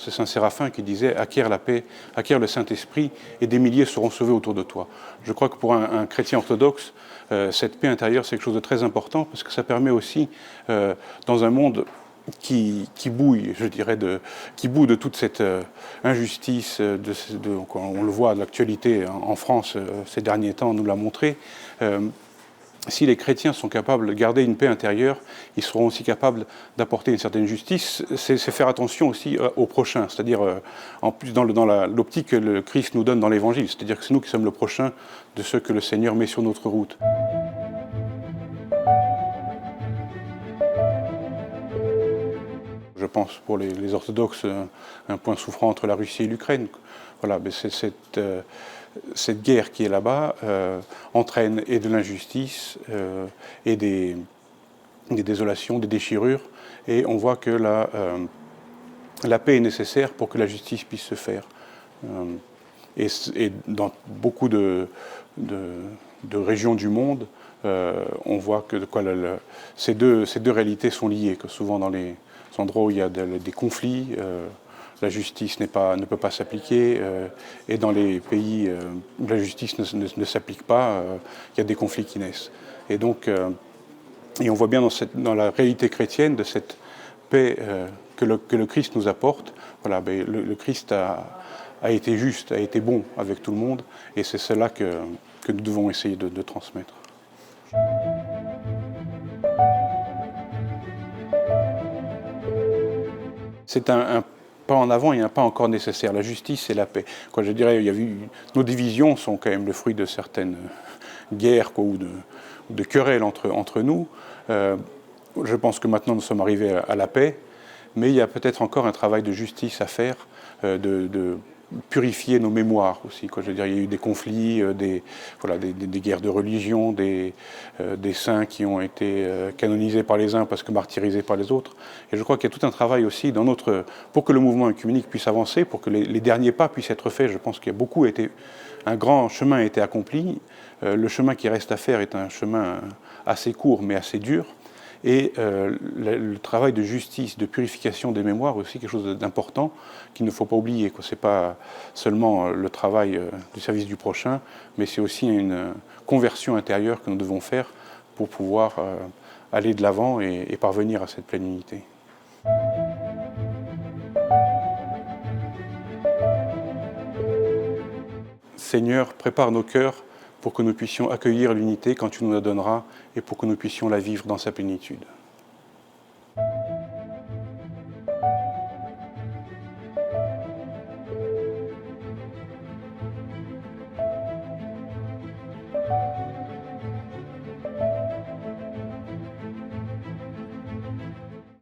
C'est Saint Séraphin qui disait « Acquiert la paix, acquiert le Saint-Esprit, et des milliers seront sauvés autour de toi ». Je crois que pour un chrétien orthodoxe, cette paix intérieure, c'est quelque chose de très important, parce que ça permet aussi, dans un monde qui bouille, je dirais, qui bout de toute cette injustice, on le voit, l'actualité en France ces derniers temps nous l'a montré. Si les chrétiens sont capables de garder une paix intérieure, ils seront aussi capables d'apporter une certaine justice. C'est faire attention aussi au prochain, c'est-à-dire en plus dans l'optique que le Christ nous donne dans l'Évangile, c'est-à-dire que c'est nous qui sommes le prochain de ceux que le Seigneur met sur notre route. Je pense pour les orthodoxes un point souffrant entre la Russie et l'Ukraine. Voilà, mais c'est cette guerre qui est là-bas entraîne et de l'injustice et des désolations, des déchirures, et on voit que la paix est nécessaire pour que la justice puisse se faire. Et dans beaucoup de régions du monde, on voit que ces deux réalités sont liées, que souvent dans les endroits où il y a des conflits, la justice ne peut pas s'appliquer, et dans les pays où la justice ne s'applique pas, il y a des conflits qui naissent. Et donc, et on voit bien dans la réalité chrétienne de cette paix que le Christ nous apporte. Voilà, le Christ a été juste, a été bon avec tout le monde, et c'est cela que nous devons essayer de transmettre. C'est un pas en avant et un pas encore nécessaire, la justice et la paix. Quoi, je dirais, nos divisions sont quand même le fruit de certaines guerres ou de querelles entre nous. Je pense que maintenant nous sommes arrivés à la paix, mais il y a peut-être encore un travail de justice à faire, de purifier nos mémoires aussi. Quoi. Je veux dire, il y a eu des conflits, des guerres de religion, des saints qui ont été canonisés par les uns parce que martyrisés par les autres. Et je crois qu'il y a tout un travail aussi pour que le mouvement œcuménique puisse avancer, pour que les derniers pas puissent être faits. Je pense qu'il y a un grand chemin a été accompli. Le chemin qui reste à faire est un chemin assez court mais assez dur. Et le travail de justice, de purification des mémoires est aussi quelque chose d'important qu'il ne faut pas oublier. Ce n'est pas seulement le travail du service du prochain, mais c'est aussi une conversion intérieure que nous devons faire pour pouvoir aller de l'avant et parvenir à cette pleine unité. Seigneur, prépare nos cœurs pour que nous puissions accueillir l'unité quand tu nous la donneras et pour que nous puissions la vivre dans sa plénitude.